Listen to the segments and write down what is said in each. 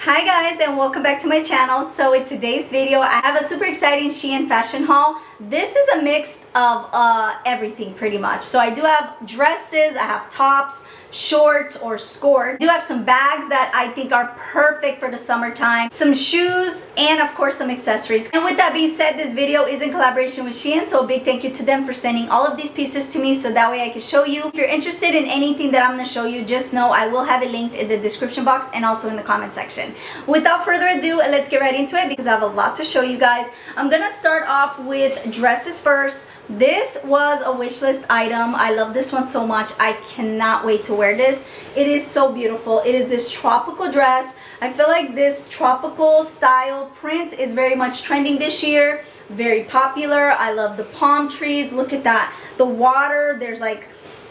Hi guys, and welcome back to my channel. So in today's video I have a super exciting SHEIN fashion haul. This is a mix of everything pretty much. So I do have dresses, I have tops, shorts or skort. I do have some bags that I think are perfect for the summertime, some shoes, and of course some accessories. And with that being said, this video is in collaboration with SHEIN, so a big thank you to them for sending all of these pieces to me so that way I can show you. If you're interested in anything that I'm going to show you, just know I will have it linked in the description box and also in the comment section. Without further ado, let's get right into it because I have a lot to show you guys. I'm gonna start off with dresses first. This was a wish list item. I love this one so much. I cannot wait to wear this. It is so beautiful. It is this tropical dress. I feel like this tropical style print is very much trending this year. Very popular. I love the palm trees. Look at that. The water, there's like,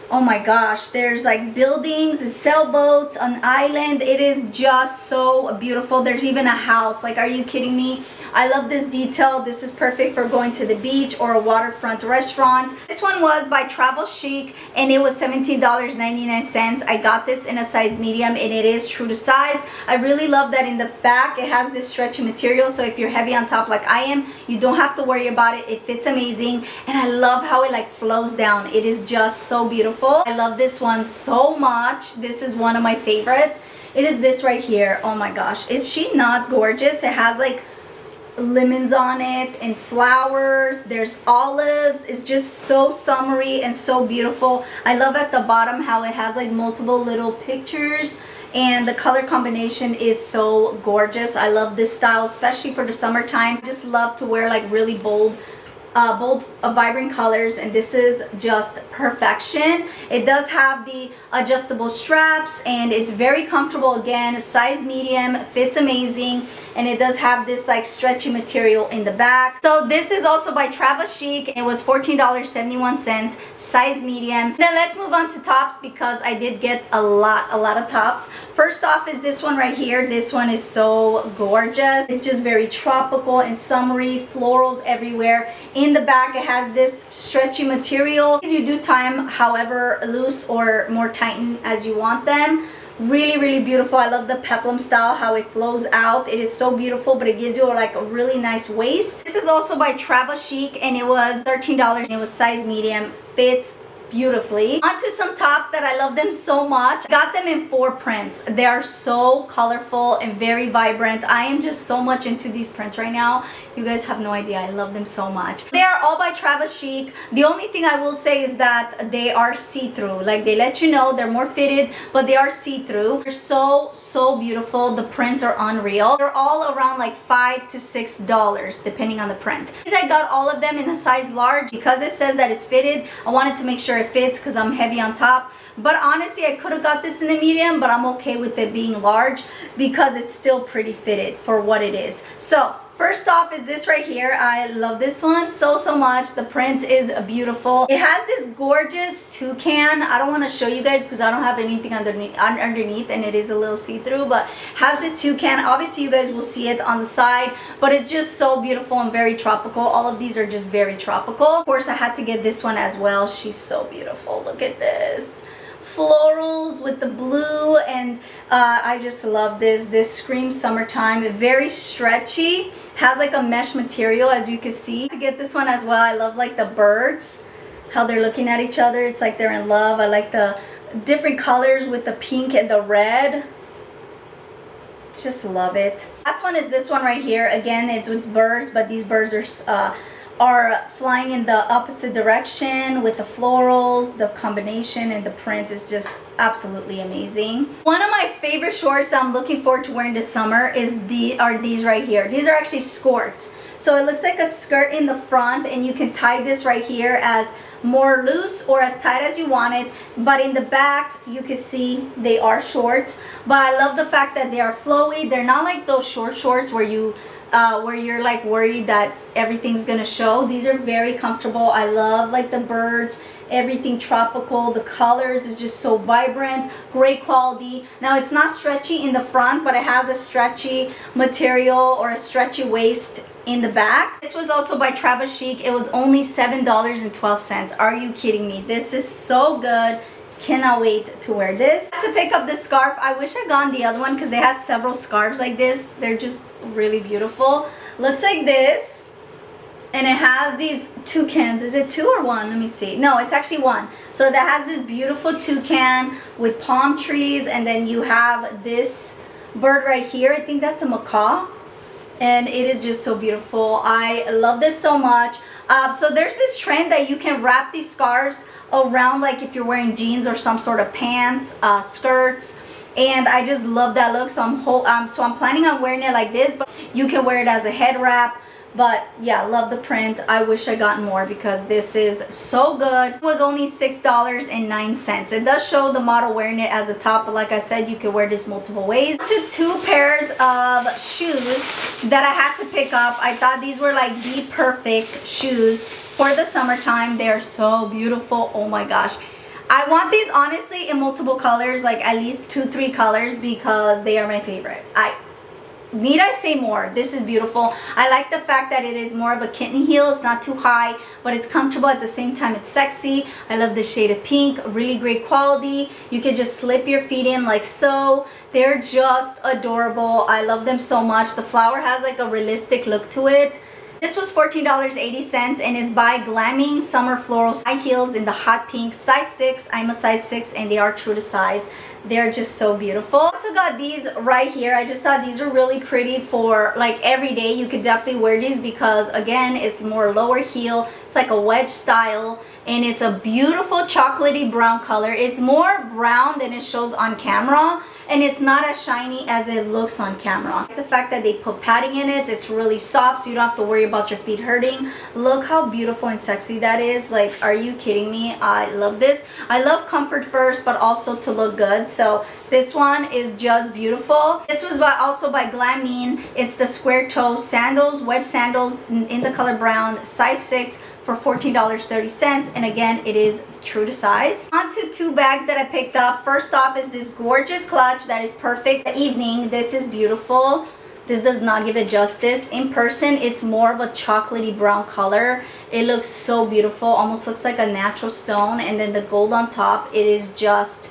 oh my gosh, there's like buildings and sailboats, an island. It is just so beautiful. There's even a house. Like, are you kidding me? I love this detail. This is perfect for going to the beach or a waterfront restaurant. This one was by Travachic and it was $17.99. I got this in a size medium and it is true to size. I really love that in the back it has this stretchy material, so if you're heavy on top like I am, you don't have to worry about it. It fits amazing and I love how it like flows down. It is just so beautiful. I love this one so much. This is one of my favorites. It is this right here. Oh my gosh, is she not gorgeous? It has like lemons on it and flowers. There's olives. It's just so summery and so beautiful. I love at the bottom how it has like multiple little pictures and the color combination is so gorgeous. I love this style, especially for the summertime. I just love to wear like really bold vibrant colors, and this is just perfection. It does have the adjustable straps and it's very comfortable. Again, size medium, fits amazing, and it does have this like stretchy material in the back. So this is also by Travachic. It was $14.71, size medium. Now let's move on to tops because I did get a lot of tops. First off is this one right here. This one is so gorgeous. It's just very tropical and summery, florals everywhere. In the back it has this stretchy material. You do time however loose or more tighten as you want them. Really beautiful. I love the peplum style, how it flows out. It is so beautiful, but it gives you like a really nice waist. This is also by Travachic and it was $13. It was size medium. Fits beautifully. Onto some tops that I love them so much. Got them in 4 prints. They are so colorful and very vibrant. I am just so much into these prints right now. You guys have no idea. I love them so much. They are all by Travachic. The only thing I will say is that they are see-through. Like, they let you know they're more fitted, but they are see-through. They're so beautiful. The prints are unreal. They're all around like $5 to $6 depending on the print. I got all of them in a size large because it says that it's fitted. I wanted to make sure it fits because I'm heavy on top, but honestly I could have got this in the medium, but I'm okay with it being large because it's still pretty fitted for what it is. So first off is this right here. I love this one so much. The print is beautiful. It has this gorgeous toucan. I don't want to show you guys because I don't have anything underneath and it is a little see-through, but has this toucan. Obviously you guys will see it on the side, but it's just so beautiful and very tropical. All of these are just very tropical. Of course I had to get this one as well. She's so beautiful. Look at this. Florals with the blue, and I just love this. This screams summertime. Very stretchy, has like a mesh material as you can see. To get this one as well. I love like the birds, how they're looking at each other. It's like they're in love. I like the different colors with the pink and the red. Just love it. Last one is this one right here. Again, it's with birds, but these birds are flying in the opposite direction with the florals. The combination and the print is just absolutely amazing. One of my favorite shorts I'm looking forward to wearing this summer are these right here. These are actually Skorts. So it looks like a skirt in the front and you can tie this right here as more loose or as tight as you want it, but in the back you can see they are shorts. But I love the fact that they are flowy. They're not like those short shorts where you're like worried that everything's gonna show. These are very comfortable. I love like the birds, everything tropical. The colors is just so vibrant, great quality. Now it's not stretchy in the front, but it has a stretchy material or a stretchy waist in the back. This was also by Travachic. It was only $7.12. Are you kidding me? This is so good. Cannot wait to wear this. To pick up this scarf, I wish I'd gone the other one because they had several scarves like this. They're just really beautiful. Looks like this, and it has these toucans. Is it 2 or 1? Let me see. No, it's actually 1. So that has this beautiful toucan with palm trees, and then you have this bird right here. I think that's a macaw, and it is just so beautiful. I love this so much. So there's this trend that you can wrap these scarves around, like if you're wearing jeans or some sort of pants, skirts, and I just love that look. So I'm planning on wearing it like this, but you can wear it as a head wrap. But yeah, love the print. I wish I got more because this is so good. It was only $6.09. It does show the model wearing it as a top, but like I said, you can wear this multiple ways. To 2 pairs of shoes that I had to pick up. I thought these were like the perfect shoes for the summertime. They're so beautiful. Oh my gosh. I want these honestly in multiple colors, like at least 2-3 colors, because they are my favorite. Need I say more? This is beautiful. I like the fact that it is more of a kitten heel. It's not too high, but it's comfortable at the same time. It's sexy. I love the shade of pink. Really great quality. You can just slip your feet in like so. They're just adorable. I love them so much. The flower has like a realistic look to it. This was $14.80, and it's by Glamine Summer Florals high heels in the hot pink, size 6. I'm a size 6, and they are true to size. They're just so beautiful. I also got these right here. I just thought these are really pretty for like every day. You could definitely wear these because again, it's more lower heel. It's like a wedge style, and it's a beautiful chocolatey brown color. It's more brown than it shows on camera, and it's not as shiny as it looks on camera. The fact that they put padding in it, it's really soft, so you don't have to worry about your feet hurting. Look how beautiful and sexy that is. Like, are you kidding me? I love this. I love comfort first, but also to look good. So this one is just beautiful. This was also by Glamine. It's the square toe sandals, wedge sandals in the color brown, size 6 for $14.30, and again, it is true to size. On to 2 bags that I picked up. First off is this gorgeous clutch that is perfect for the evening. This is beautiful. This does not give it justice. In person, it's more of a chocolatey brown color. It looks so beautiful, almost looks like a natural stone, and then the gold on top, it is just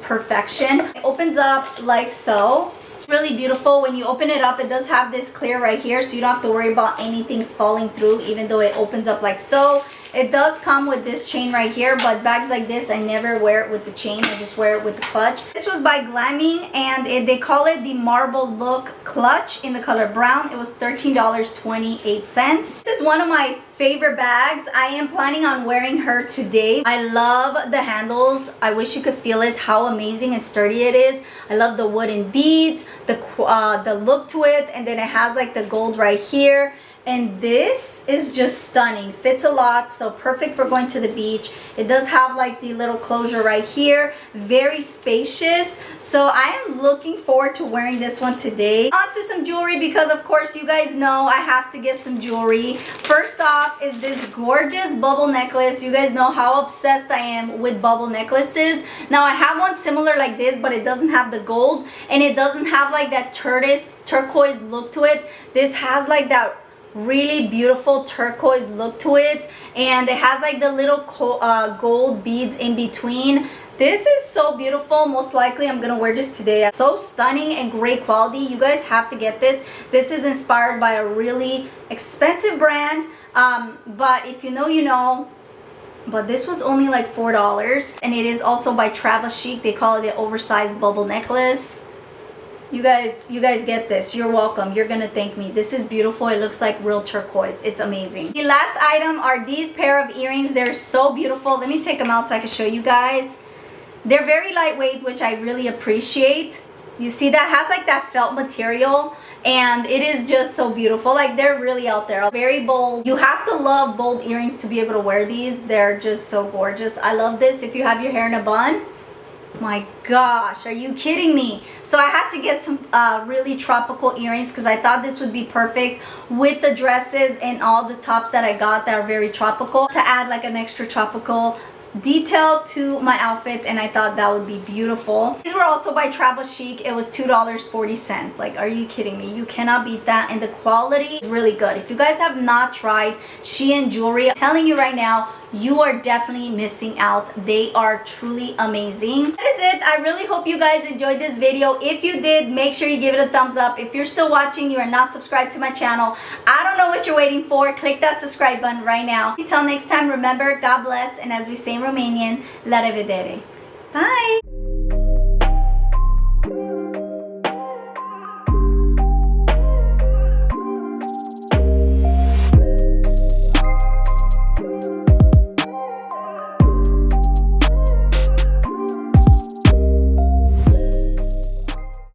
perfection. It opens up like so. Really beautiful. When you open it up, it does have this clear right here, so you don't have to worry about anything falling through, even though it opens up like so. It does come with this chain right here, but bags like this, I never wear it with the chain. I just wear it with the clutch. This was by Glamine, and they call it the Marble Look Clutch in the color brown. It was $13.28. This is one of my favorite bags. I am planning on wearing her today. I love the handles. I wish you could feel it, how amazing and sturdy it is. I love the wooden beads, the look to it, and then it has like the gold right here. And this is just stunning. Fits a lot, so perfect for going to the beach. It does have like the little closure right here. Very spacious. So I am looking forward to wearing this one today. On to some jewelry, because of course you guys know I have to get some jewelry. First off is this gorgeous bubble necklace. You guys know how obsessed I am with bubble necklaces. Now I have one similar like this, but it doesn't have the gold, and it doesn't have like that turquoise look to it. This has like that really beautiful turquoise look to it, and it has like the little gold beads in between. This is so beautiful. Most likely I'm gonna wear this today. So stunning and great quality. You guys have to get this. This is inspired by a really expensive brand, but if you know, you know. But this was only like $4, and it is also by Travachic. They call it the oversized bubble necklace. You guys get this. You're welcome. You're gonna thank me. This is beautiful. It looks like real turquoise. It's amazing. The last item are these pair of earrings. They're so beautiful. Let me take them out so I can show you guys. They're very lightweight, which I really appreciate. You see that has like that felt material, and it is just so beautiful. Like, they're really out there. Very bold. You have to love bold earrings to be able to wear these. They're just so gorgeous. I love this. If you have your hair in a bun, my gosh, are you kidding me? So I had to get some really tropical earrings because I thought this would be perfect with the dresses and all the tops that I got that are very tropical, to add like an extra tropical detail to my outfit, and I thought that would be beautiful. These were also by Travachic. It was $2.40. Like, are you kidding me? You cannot beat that, and the quality is really good. If you guys have not tried SHEIN jewelry, I'm telling you right now, you are definitely missing out. They are truly amazing. That is it. I really hope you guys enjoyed this video. If you did, make sure you give it a thumbs up. If you're still watching, you are not subscribed to my channel, I don't know what you're waiting for. Click that subscribe button right now. Until next time, remember, God bless, and as we say in Romanian, la revedere. Bye!